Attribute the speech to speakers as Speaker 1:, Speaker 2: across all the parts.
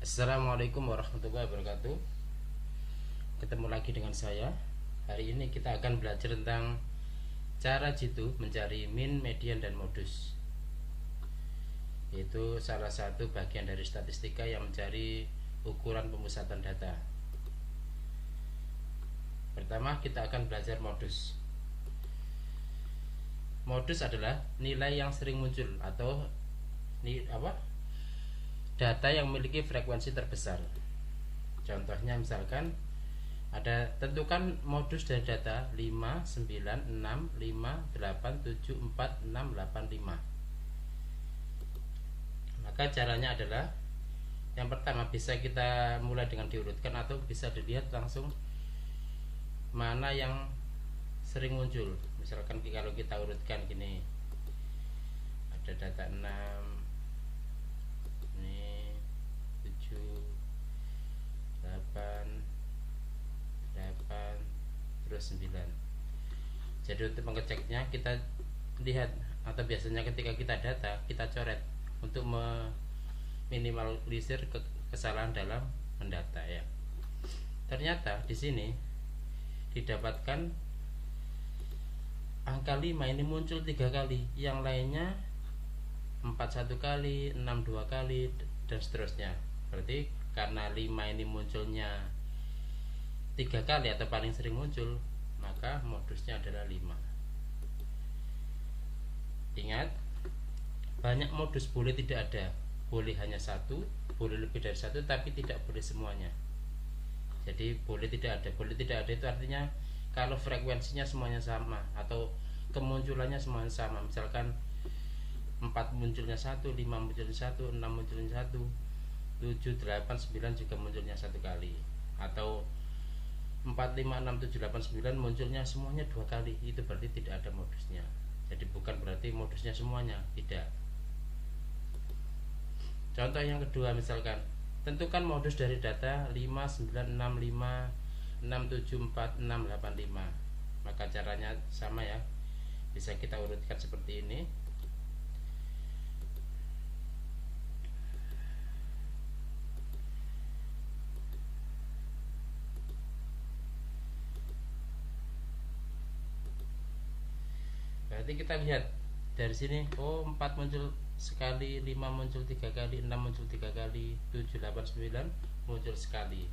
Speaker 1: Assalamualaikum warahmatullahi wabarakatuh. Ketemu lagi dengan saya. Hari ini kita akan belajar tentang cara jitu mencari min, median, dan modus. Yaitu salah satu bagian dari statistika yang mencari ukuran pemusatan data. Pertama, kita akan belajar modus. Modus adalah nilai yang sering muncul atau data yang memiliki frekuensi terbesar. Contohnya misalkan ada tentukan modus dari data 5, 9, 6, 5, 8, 7, 4, 6, 8, 5. Maka caranya adalah yang pertama bisa kita mulai dengan diurutkan atau bisa dilihat langsung mana yang sering muncul. Misalkan kalau kita urutkan gini, ada data 6, ini 7, 8, terus 9. Jadi untuk mengeceknya kita lihat, atau biasanya ketika kita data kita coret untuk meminimalisir kesalahan dalam mendata ya. Ternyata di sini didapatkan angka 5 ini muncul 3 kali, yang lainnya 4 1 kali, 6 2 kali, dan seterusnya. Berarti karena 5 ini munculnya 3 kali atau paling sering muncul, maka modusnya adalah 5. Ingat, banyak modus boleh tidak ada, boleh hanya satu, boleh lebih dari satu, tapi tidak boleh semuanya. Jadi boleh tidak ada, itu artinya kalau frekuensinya semuanya sama atau kemunculannya semuanya sama. Misalkan 4 munculnya 1, 5 munculnya 1, 6 munculnya 1, 7, 8, 9 juga munculnya 1 kali, atau 4, 5, 6, 7, 8, 9 munculnya semuanya 2 kali, itu berarti tidak ada modusnya. Jadi bukan berarti modusnya semuanya, tidak. Contoh yang kedua, misalkan tentukan modus dari data 5, 9, 6, 5, 6, 7, 4, 6, 8, 5. Maka caranya sama ya, bisa kita urutkan seperti ini. Berarti kita lihat dari sini, oh 4 muncul sekali, 5 muncul 3 kali, 6 muncul 3 kali, 7, 8, 9 muncul sekali.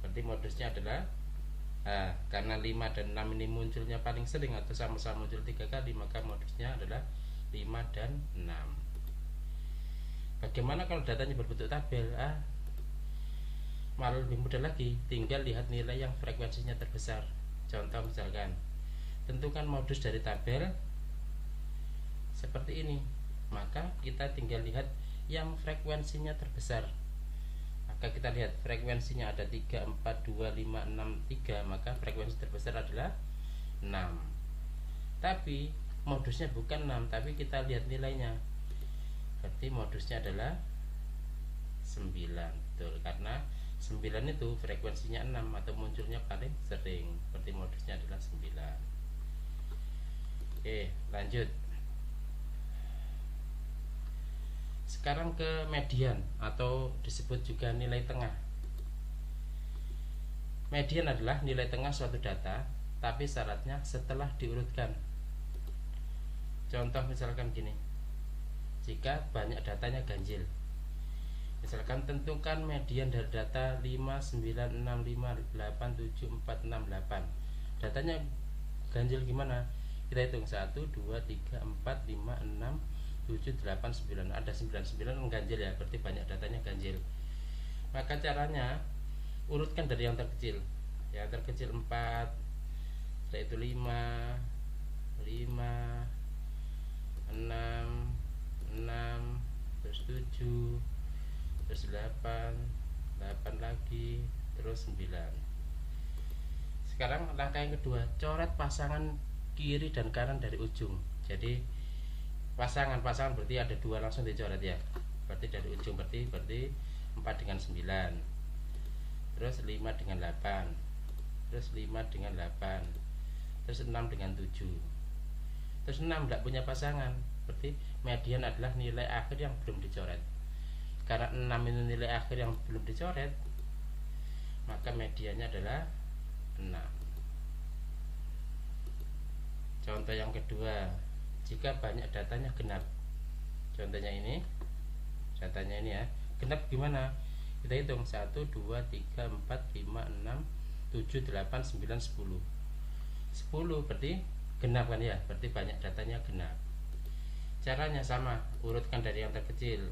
Speaker 1: Berarti modusnya adalah karena 5 dan 6 ini munculnya paling sering atau sama-sama muncul 3 kali, maka modusnya adalah 5 dan 6. Bagaimana kalau datanya berbentuk tabel? Malah lebih mudah lagi, tinggal lihat nilai yang frekuensinya terbesar. Contoh misalkan, tentukan modus dari tabel seperti ini, maka kita tinggal lihat yang frekuensinya terbesar. Maka kita lihat frekuensinya ada 3, 4, 2, 5, 6, 3, maka frekuensi terbesar adalah 6. Tapi modusnya bukan 6, tapi kita lihat nilainya, berarti modusnya adalah 9. Betul, karena 9 itu frekuensinya 6 atau munculnya paling sering, berarti modusnya adalah 9. Oke, lanjut. Sekarang ke median atau disebut juga nilai tengah. Median adalah nilai tengah suatu data, tapi syaratnya setelah diurutkan. Contoh misalkan gini, jika banyak datanya ganjil. Misalkan tentukan median dari data 5, 9, 6, 5, 8, 7, 4, 6, 8. Datanya ganjil gimana? Kita hitung 1, 2, 3, 4, 5, 6, 7, 8, 9. Ada 9 ganjil ya, berarti banyak datanya ganjil. Maka caranya urutkan dari yang terkecil. Yang terkecil 4, setelah itu 5, 6, terus 7, terus 8 lagi, terus 9. Sekarang langkah yang kedua, coret pasangan kiri dan kanan dari ujung. Jadi pasangan berarti ada 2 langsung dicoret ya. Berarti dari ujung berarti 4 dengan 9, terus 5 dengan 8, terus 5 dengan 8, terus 6 dengan 7. Terus 6 tidak punya pasangan, berarti median adalah nilai akhir yang belum dicoret. karena 6 itu nilai akhir yang belum dicoret, maka mediannya adalah 6. Contoh yang kedua, jika banyak datanya genap. Contohnya ini, datanya ini ya. Genap gimana? Kita hitung 1, 2, 3, 4, 5, 6, 7, 8, 9, 10. 10 berarti genap kan ya, berarti banyak datanya genap. Caranya sama, urutkan dari yang terkecil.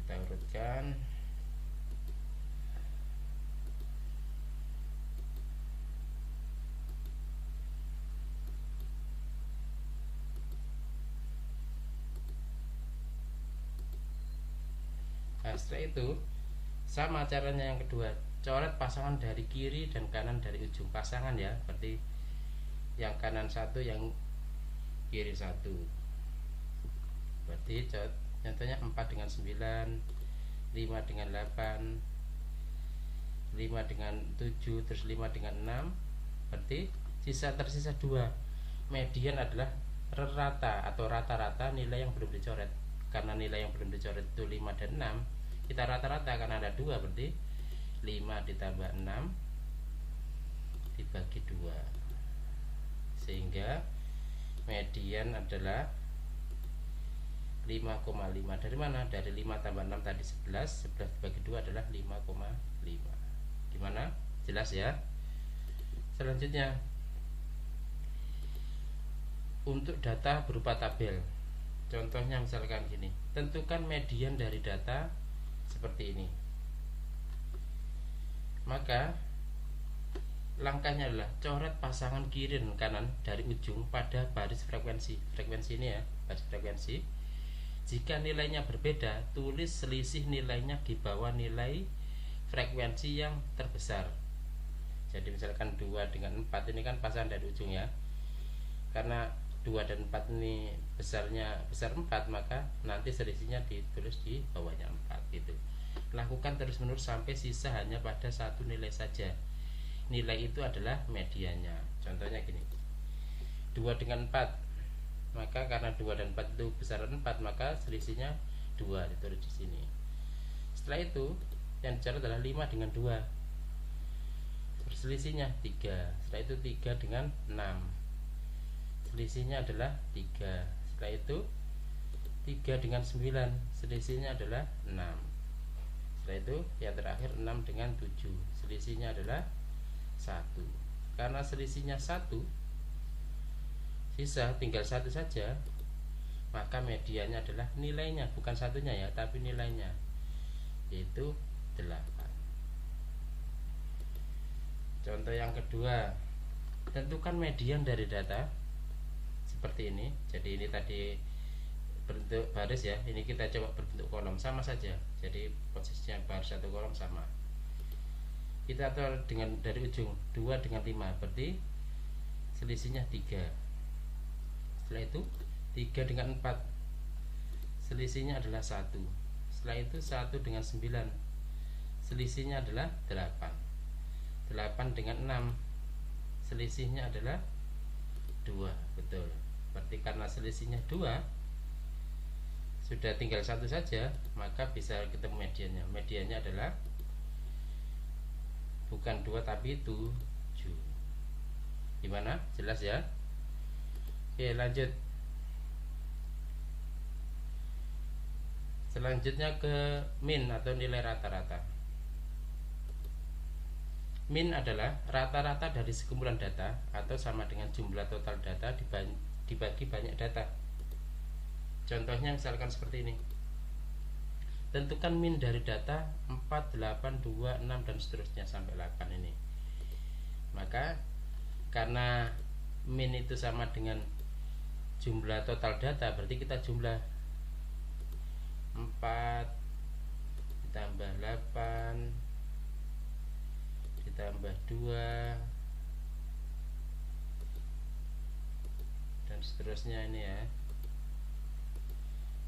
Speaker 1: Kita urutkan. Nah, setelah itu sama caranya yang kedua, coret pasangan dari kiri dan kanan dari ujung pasangan ya, berarti yang kanan 1, yang kiri 1. Berarti contohnya 4 dengan 9, 5 dengan 8, 5 dengan 7, terus 5 dengan 6. Berarti tersisa 2. Median adalah rata atau rata-rata nilai yang belum dicoret. Karena nilai yang belum dicoret itu 5 dan 6, kita rata-rata karena ada 2, berarti 5 ditambah 6 dibagi 2, sehingga median adalah 5,5. Dari mana? Dari 5 tambah 6 tadi 11, 11 dibagi 2 adalah 5,5. Gimana? Jelas ya? Selanjutnya, untuk data berupa tabel. Contohnya misalkan gini, tentukan median dari data seperti ini. Maka langkahnya adalah coret pasangan kiri dan kanan dari ujung pada baris frekuensi. Frekuensi ini ya, baris frekuensi. Jika nilainya berbeda, tulis selisih nilainya di bawah nilai frekuensi yang terbesar. Jadi misalkan 2 dengan 4 ini kan pasangan dari ujung ya. Karena 2 dan 4 ini besar 4, maka nanti selisihnya ditulis di bawahnya 4 gitu. Lakukan terus menerus sampai sisa hanya pada satu nilai saja. Nilai itu adalah mediannya. Contohnya gini, 2 dengan 4, maka karena 2 dan 4 itu besaran 4, maka selisihnya 2 ditulis di sini. Setelah itu yang dicoret adalah 5 dengan 2, selisihnya 3. Setelah itu 3 dengan 6, selisihnya adalah 3. Setelah itu 3 dengan 9, selisihnya adalah 6. Setelah itu yang terakhir 6 dengan 7, selisihnya adalah 1. Karena selisihnya 1, sisa tinggal 1 saja, maka mediannya adalah nilainya, bukan satunya ya, tapi nilainya, yaitu 8. Contoh yang kedua, tentukan median dari data seperti ini. Jadi ini tadi bentuk baris ya, ini kita coba berbentuk kolom, sama saja. Jadi posisinya baris satu kolom sama. Kita atur dengan dari ujung 2 dengan 5, berarti selisihnya 3. Setelah itu 3 dengan 4, selisihnya adalah 1. Setelah itu 1 dengan 9, selisihnya adalah 8. 8 dengan 6, selisihnya adalah 2. Betul. Berarti karena selisihnya 2, sudah tinggal 1 saja, maka bisa ketemu mediannya. Mediannya adalah bukan 2 tapi 7. Gimana? Jelas ya? Oke, lanjut. Selanjutnya ke min atau nilai rata-rata. Min adalah rata-rata dari sekumpulan data atau sama dengan jumlah total data dibagi banyak data. Contohnya misalkan seperti ini. Tentukan min dari data 4, 8, 2, 6 dan seterusnya sampai 8 ini. Maka karena min itu sama dengan jumlah total data, berarti kita jumlah 4 ditambah 8 ditambah 2 dan seterusnya ini ya,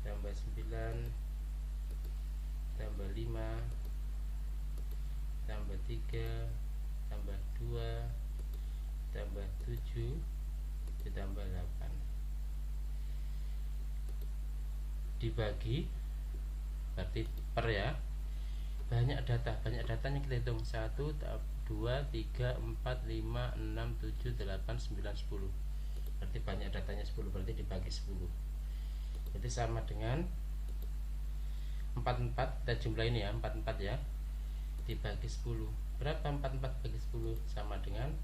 Speaker 1: tambah 9 tambah 5 tambah 3 tambah 2 tambah 7 ditambah 8 dibagi berarti per ya. Banyak datanya kita hitung 1, 2, 3, 4, 5, 6, 7, 8, 9, 10. Berarti banyak datanya 10, berarti dibagi 10. Berarti sama dengan 44, kita jumlah ini ya, 44 ya, dibagi 10. Berapa 44 bagi 10? Sama dengan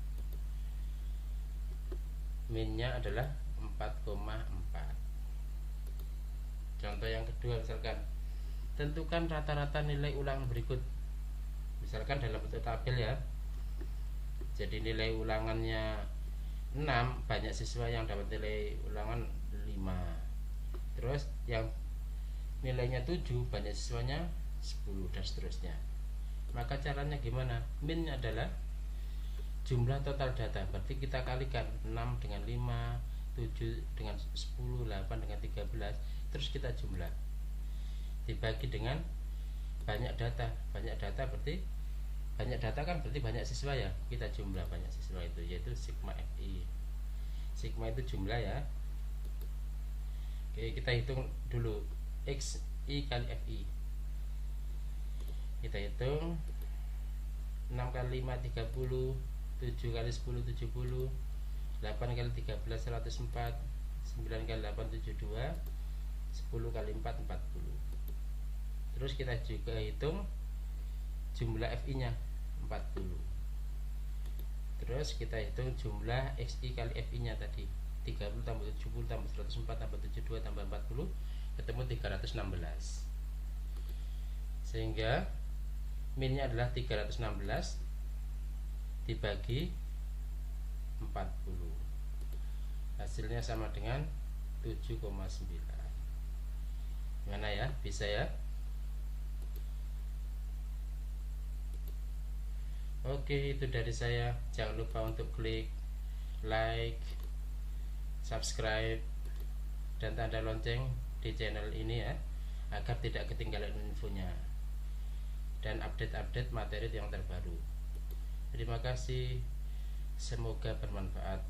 Speaker 1: minnya adalah 4,4. Contoh yang kedua, misalkan tentukan rata-rata nilai ulangan berikut. Misalkan dalam bentuk tabel ya. Jadi nilai ulangannya 6, banyak siswa yang dapat nilai ulangan 5. Terus yang nilainya 7, banyak siswanya 10, dan seterusnya. Maka caranya gimana? Min adalah jumlah total data. Berarti kita kalikan 6 dengan 5, 7 dengan 10, 8 dengan 13. Terus kita jumlah, dibagi dengan banyak data. Banyak data berarti banyak data kan berarti banyak siswa ya. Kita jumlah banyak siswa itu, yaitu sigma FI. Sigma itu jumlah ya. Oke, kita hitung dulu XI kali FI. Kita hitung 6 kali 5 30, 7 kali 10 70, 8 kali 13 104, 9 kali 8 72, 10 kali 4 40. Terus kita juga hitung jumlah FI nya 40. Terus kita hitung jumlah XI kali FI nya tadi 30 tambah 70 tambah 104 tambah 72 tambah 40, ketemu 316. Sehingga minnya adalah 316 dibagi 40. Hasilnya sama dengan 7,9. Gimana ya? Bisa ya? Oke, itu dari saya. Jangan lupa untuk klik like, subscribe, dan tanda lonceng di channel ini ya, agar tidak ketinggalan infonya dan update-update materi yang terbaru. Terima kasih, semoga bermanfaat.